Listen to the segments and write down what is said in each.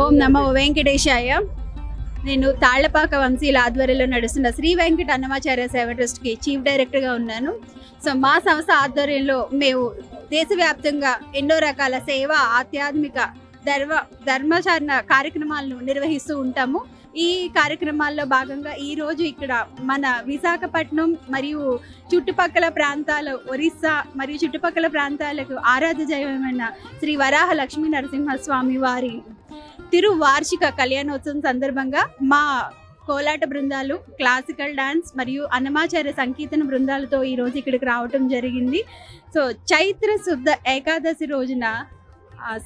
ఓం నమో వెంకటేశాయ. నేను తాళ్లపాక వంశీల ఆధ్వర్యంలో నడుస్తున్న శ్రీ వెంకట అన్నమాచార్య సేవ ట్రస్ట్కి చీఫ్ డైరెక్టర్గా ఉన్నాను. సో మా సంస్థ ఆధ్వర్యంలో మేము దేశవ్యాప్తంగా ఎన్నో రకాల సేవ, ఆధ్యాత్మిక ధర్మాచరణ కార్యక్రమాలను నిర్వహిస్తూ ఉంటాము. ఈ కార్యక్రమాల్లో భాగంగా ఈరోజు ఇక్కడ మన విశాఖపట్నం మరియు చుట్టుపక్కల ప్రాంతాలు, ఒరిస్సా మరియు చుట్టుపక్కల ప్రాంతాలకు ఆరాధ్య దైవమైన శ్రీ వరాహ లక్ష్మీ నరసింహస్వామి వారి తిరువార్షిక కళ్యాణోత్సవం సందర్భంగా మా కోలాట బృందాలు, క్లాసికల్ డాన్స్ మరియు అన్నమాచార్య సంకీర్తన బృందాలతో ఈరోజు ఇక్కడికి రావటం జరిగింది. సో చైత్ర శుద్ధ ఏకాదశి రోజున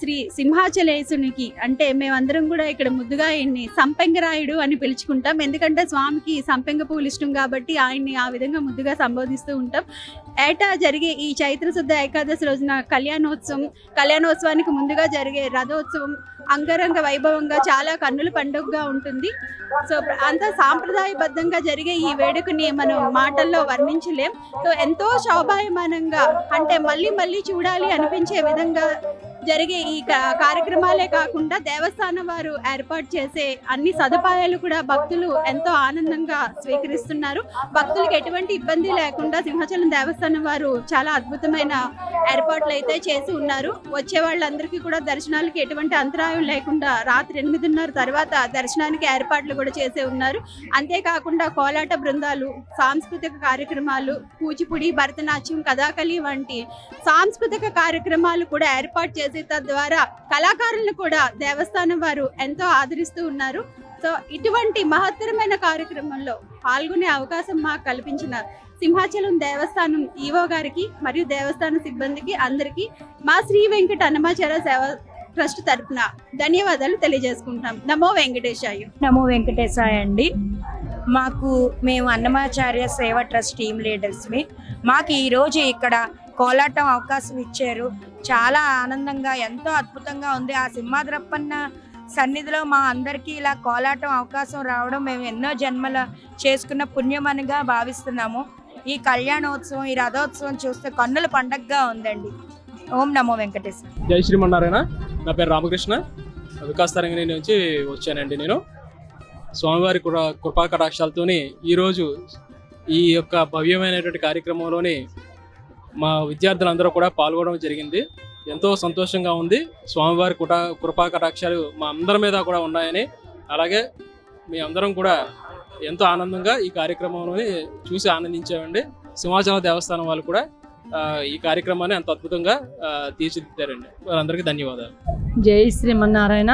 శ్రీ సింహాచలేశునికి, అంటే మేమందరం కూడా ఇక్కడ ముద్దుగా ఆయన్ని సంపెంగరాయుడు అని పిలుచుకుంటాం. ఎందుకంటే స్వామికి సంపెంగ పూలు ఇష్టం కాబట్టి ఆయన్ని ఆ విధంగా ముద్దుగా సంబోధిస్తూ ఉంటాం. ఏటా జరిగే ఈ చైత్ర శుద్ధ ఏకాదశి రోజున కళ్యాణోత్సవానికి ముందుగా జరిగే రథోత్సవం అంగరంగ వైభవంగా చాలా కన్నుల పండుగగా ఉంటుంది. సో అంత సాంప్రదాయబద్ధంగా జరిగే ఈ వేడుకని మనం మాటల్లో వర్ణించలేం. సో ఎంతో శోభాయమానంగా, అంటే మళ్ళీ మళ్ళీ చూడాలి అనిపించే విధంగా జరిగే ఈ కార్యక్రమాలే కాకుండా దేవస్థానం వారు ఏర్పాటు చేసే అన్ని సదుపాయాలు కూడా భక్తులు ఎంతో ఆనందంగా స్వీకరిస్తున్నారు. భక్తులకు ఎటువంటి ఇబ్బంది లేకుండా సింహాచలం దేవస్థానం వారు చాలా అద్భుతమైన ఏర్పాట్లు అయితే చేసి ఉన్నారు. వచ్చే వాళ్ళందరికీ కూడా దర్శనాలకి ఎటువంటి అంతరాయం లేకుండా రాత్రి 8:30 తర్వాత దర్శనానికి ఏర్పాట్లు కూడా చేసే ఉన్నారు. అంతేకాకుండా కోలాట బృందాలు, సాంస్కృతిక కార్యక్రమాలు, కూచిపూడి, భరతనాట్యం, కథాకళి వంటి సాంస్కృతిక కార్యక్రమాలు కూడా ఏర్పాటు చేసి తద్వారా కళాకారులను కూడా దేవస్థానం వారు ఎంతో ఆదరిస్తూ ఉన్నారు. సో ఇటువంటి మహత్తరమైన కార్యక్రమంలో పాల్గొనే అవకాశం మాకు కల్పించిన సింహాచలం దేవస్థానం ఈవో గారికి మరియు దేవస్థాన సిబ్బందికి అందరికీ మా శ్రీ వెంకట అన్నమాచార్య సేవ ట్రస్ట్ తరఫున ధన్యవాదాలు తెలియజేసుకుంటాం. నమో వెంకటేశాయ. నమో వెంకటేశాయ అండి. మేము అన్నమాచార్య సేవ ట్రస్ట్ టీమ్ లీడర్స్మి. మాకు ఈరోజు ఇక్కడ కోలాటం అవకాశం ఇచ్చారు. చాలా ఆనందంగా, ఎంతో అద్భుతంగా ఉంది. ఆ సింహాద్రప్పన్న సన్నిధిలో మా అందరికీ ఇలా కోలాటం అవకాశం రావడం మేము ఎన్నో జన్మల చేసుకున్న పుణ్యమనిగా భావిస్తున్నాము. ఈ కళ్యాణోత్సవం, ఈ రథోత్సవం చూస్తే కన్నుల పండగగా ఉందండి. ఓం నమో వెంకటేశ్వర. జై శ్రీమన్నారాయణ. నా పేరు రామకృష్ణ, వికాస్ తరంగిణి నుంచి వచ్చానండి. నేను స్వామివారి కృపా కటాక్షాలతోని ఈరోజు ఈ యొక్క భవ్యమైనటువంటి కార్యక్రమంలోని మా విద్యార్థులందరూ కూడా పాల్గొనడం జరిగింది. ఎంతో సంతోషంగా ఉంది. స్వామివారి కృపా కటాక్షాలు మా అందరి మీద కూడా ఉన్నాయని, అలాగే మీ అందరం కూడా ఎంతో ఆనందంగా ఈ కార్యక్రమంలోని చూసి ఆనందించామండి. సింహాచలం దేవస్థానం వాళ్ళు కూడా ఈ కార్యక్రమాన్ని అంత అద్భుతంగా తీర్చిదిద్దారండి. వారందరికీ ధన్యవాదాలు. జై శ్రీమన్నారాయణ.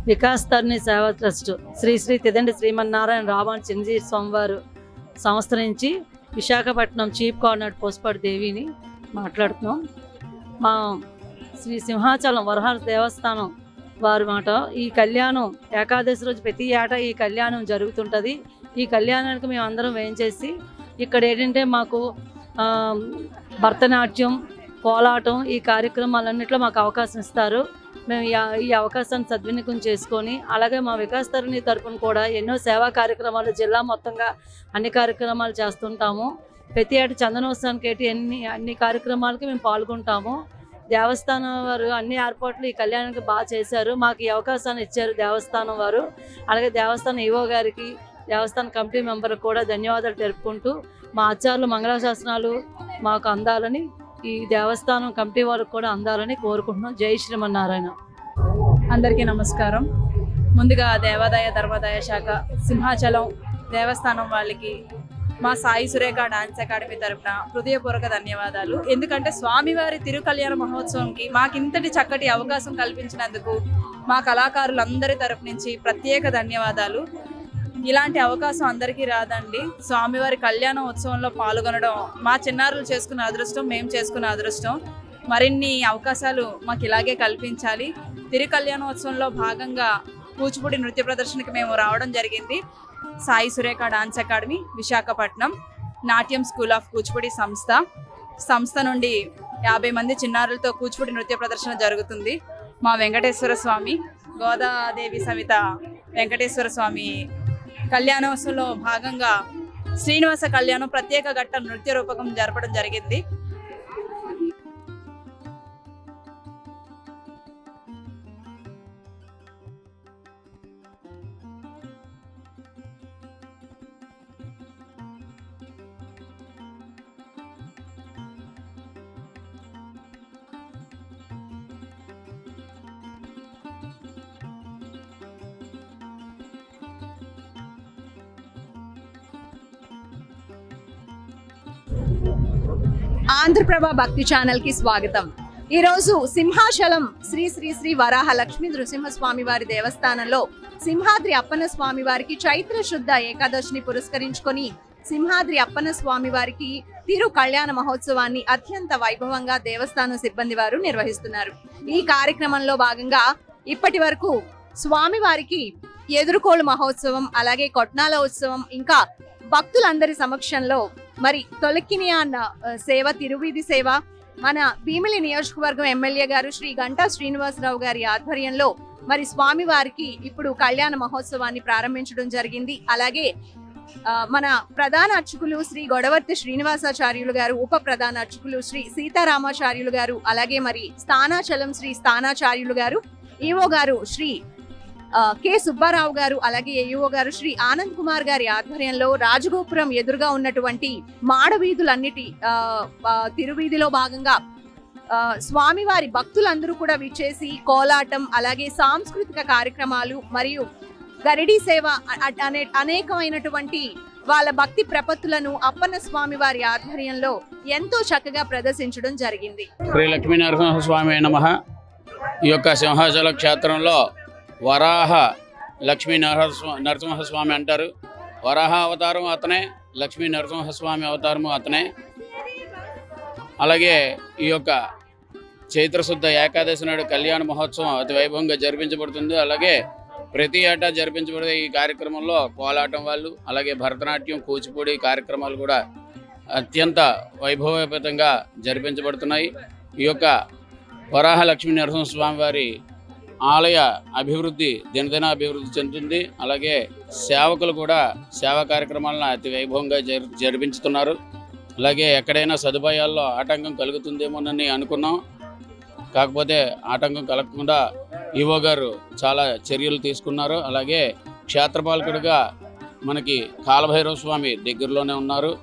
వికాస్ తరుణి సేవా ట్రస్ట్ శ్రీ శ్రీ తిదండి శ్రీమన్నారాయణ రామాను చిరంజీవి స్వామివారు సంస్థ నుంచి విశాఖపట్నం చీఫ్ కోఆర్డినేటర్ పోస్పాటి దేవిని మాట్లాడుతున్నాం. మా శ్రీ సింహాచలం వరహాల దేవస్థానం వారి మాట ఈ కళ్యాణం ఏకాదశి రోజు ప్రతి ఏటా ఈ కళ్యాణం జరుగుతుంటుంది. ఈ కళ్యాణానికి మేము అందరం వేయించేసి ఇక్కడ ఏంటంటే మాకు భరతనాట్యం, కోలాటం ఈ కార్యక్రమాలన్నింటిలో మాకు అవకాశం ఇస్తారు. మేము ఈ అవకాశాన్ని సద్వినియోగం చేసుకొని అలాగే మా వికాస్ తరుణి తరపున కూడా ఎన్నో సేవా కార్యక్రమాలు జిల్లా మొత్తంగా అన్ని కార్యక్రమాలు చేస్తుంటాము. ప్రతి ఏటా చందనోత్సవానికి అన్ని కార్యక్రమాలకి మేము పాల్గొంటాము. దేవస్థానం వారు అన్ని ఏర్పాట్లు ఈ కళ్యాణానికి బాగా చేశారు. మాకు ఈ అవకాశాన్ని ఇచ్చారు దేవస్థానం వారు. అలాగే దేవస్థానం ఈవో గారికి, దేవస్థాన కమిటీ మెంబర్కి కూడా ధన్యవాదాలు తెలుపుకుంటూ మా ఆచార్యులు మంగళాశాసనాలు మాకు అందాలని, ఈ దేవస్థానం కమిటీ వారికి కూడా అందాలని కోరుకుంటున్నాం. జై శ్రీమన్నారాయణ. అందరికీ నమస్కారం. ముందుగా దేవాదాయ ధర్మాదాయ శాఖ సింహాచలం దేవస్థానం వాళ్ళకి మా సాయి సురేఖ డాన్స్ అకాడమీ తరఫున హృదయపూర్వక ధన్యవాదాలు. ఎందుకంటే స్వామివారి తిరుకళ్యాణ మహోత్సవంకి మాకింతటి చక్కటి అవకాశం కల్పించినందుకు మా కళాకారులందరి తరఫు నుంచి ప్రత్యేక ధన్యవాదాలు. ఇలాంటి అవకాశం అందరికీ రాదండి. స్వామివారి కళ్యాణ ఉత్సవంలో పాల్గొనడం మా చిన్నారులు చేసుకున్న అదృష్టం, మేము చేసుకున్న అదృష్టం. మరిన్ని అవకాశాలు మాకు ఇలాగే కల్పించాలి. తిరుకళ్యాణోత్సవంలో భాగంగా కూచిపూడి నృత్య ప్రదర్శనకి మేము రావడం జరిగింది. సాయి సురేఖ డాన్స్ అకాడమీ విశాఖపట్నం, నాట్యం స్కూల్ ఆఫ్ కూచిపూడి సంస్థ నుండి 50 మంది చిన్నారులతో కూచిపూడి నృత్య ప్రదర్శన జరుగుతుంది. మా వెంకటేశ్వర స్వామి, గోదాదేవి సవిత వెంకటేశ్వర స్వామి కళ్యాణోత్సవంలో భాగంగా శ్రీనివాస కళ్యాణం ప్రత్యేక ఘట్ట నృత్య రూపకం జరపడం జరిగింది. ఆంధ్రప్రభ భక్తి ఛానల్ కి స్వాగతం. ఈరోజు సింహాచలం శ్రీ శ్రీ శ్రీ వరాహ లక్ష్మీ నృసింహస్వామి వారి దేవస్థానంలో సింహాద్రి అప్పన్న స్వామి వారికి చైత్ర శుద్ధ ఏకాదశిని పురస్కరించుకొని సింహాద్రి అప్పన్న స్వామి వారికి తిరు కళ్యాణ మహోత్సవాన్ని అత్యంత వైభవంగా దేవస్థానం సిబ్బంది వారు నిర్వహిస్తున్నారు. ఈ కార్యక్రమంలో భాగంగా ఇప్పటి వరకు స్వామి వారికి ఎదురుకోలు మహోత్సవం, అలాగే కొట్నాల ఉత్సవం, ఇంకా భక్తులందరి సమక్షంలో మరి తొలకినియాన్ సేవ, తిరువీధి సేవ మన భీమిలి నియోజకవర్గం ఎమ్మెల్యే గారు శ్రీ గంటా శ్రీనివాసరావు గారి ఆధ్వర్యంలో మరి స్వామి వారికి ఇప్పుడు కళ్యాణ మహోత్సవాన్ని ప్రారంభించడం జరిగింది. అలాగే మన ప్రధాన అర్చకులు శ్రీ గొడవర్తి శ్రీనివాసాచార్యులు గారు, ఉప ప్రధాన అర్చకులు శ్రీ సీతారామాచార్యులు గారు, అలాగే మరి స్థానాచలం శ్రీ స్థానాచార్యులు గారు, ఈవో గారు శ్రీ కె సుబ్బారావు గారు, అలాగే ఏఈఓ గారు శ్రీ ఆనంద్ కుమార్ గారి ఆధ్వర్యంలో రాజగోపురం ఎదురుగా ఉన్నటువంటి మాడవీధులన్నిటి తిరువీధిలో భాగంగా స్వామివారి భక్తులందరూ కూడా విచ్చేసి కోలాటం, అలాగే సాంస్కృతిక కార్యక్రమాలు మరియు గరిడీ సేవ అనేకమైనటువంటి వాళ్ళ భక్తి ప్రపత్తులను అప్పన్న స్వామి వారి ఆధ్వర్యంలో ఎంతో చక్కగా ప్రదర్శించడం జరిగింది. శ్రీ లక్ష్మీ నరసింహస్వామి నమః. ఈ యొక్క సింహాచల క్షేత్రంలో వరాహ లక్ష్మీ నరసింహస్వామి అంటారు. వరాహ అవతారం అతనే, లక్ష్మీ నరసింహస్వామి అవతారము అతనే. అలాగే ఈ యొక్క చైత్రశుద్ధ ఏకాదశి నాడు కళ్యాణ మహోత్సవం అతి వైభవంగా జరిపించబడుతుంది. అలాగే ప్రతి ఏటా జరిపించబడే ఈ కార్యక్రమంలో కోలాటం వాళ్ళు, అలాగే భరతనాట్యం, కూచిపూడి కార్యక్రమాలు కూడా అత్యంత వైభవపేతంగా జరిపించబడుతున్నాయి. ఈ యొక్క వరాహ లక్ష్మీ నరసింహస్వామి వారి ఆలయ అభివృద్ధి దినదిన అభివృద్ధి చెందుతుంది. అలాగే సేవకులు కూడా సేవా కార్యక్రమాలను అతి వైభవంగా జరిపించుతున్నారు. అలాగే ఎక్కడైనా సదుపాయాల్లో ఆటంకం కలుగుతుందేమోనని అనుకున్నాం. కాకపోతే ఆటంకం కలగకుండా ఈవో గారు చాలా చర్యలు తీసుకున్నారు. అలాగే క్షేత్రపాలకుడిగా మనకి కాలభైరవ స్వామి దగ్గరలోనే ఉన్నారు.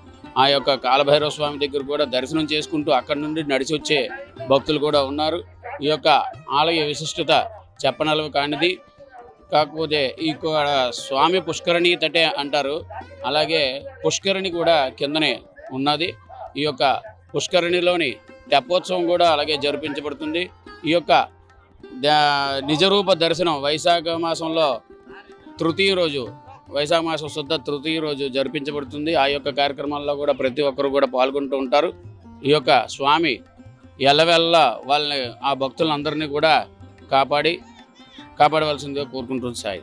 ఆ యొక్క కాలభైరవ స్వామి దగ్గర కూడా దర్శనం చేసుకుంటూ అక్కడి నుండి నడిచి వచ్చే భక్తులు కూడా ఉన్నారు. ఈ యొక్క ఆలయ విశిష్టత చెప్పనలవి కానిది. కాకపోతే ఇక్కడ స్వామి పుష్కరిణి తటే అంటారు. అలాగే పుష్కరిణి కూడా కిందనే ఉన్నది. ఈ యొక్క పుష్కరిణిలోని తెప్పోత్సవం కూడా అలాగే జరిపించబడుతుంది. ఈ యొక్క నిజరూప దర్శనం వైశాఖ మాసంలో తృతీయ రోజు, వైశాఖ మాసం శుద్ధ తృతీయ రోజు జరిపించబడుతుంది. ఆ యొక్క కార్యక్రమాల్లో కూడా ప్రతి ఒక్కరు కూడా పాల్గొంటూ ఉంటారు. ఈ యొక్క స్వామి ఎల్లవెల్ల వాళ్ళని, ఆ భక్తులందరినీ కూడా కాపాడవలసిందిగా కోరుకుంటుంది సాయి.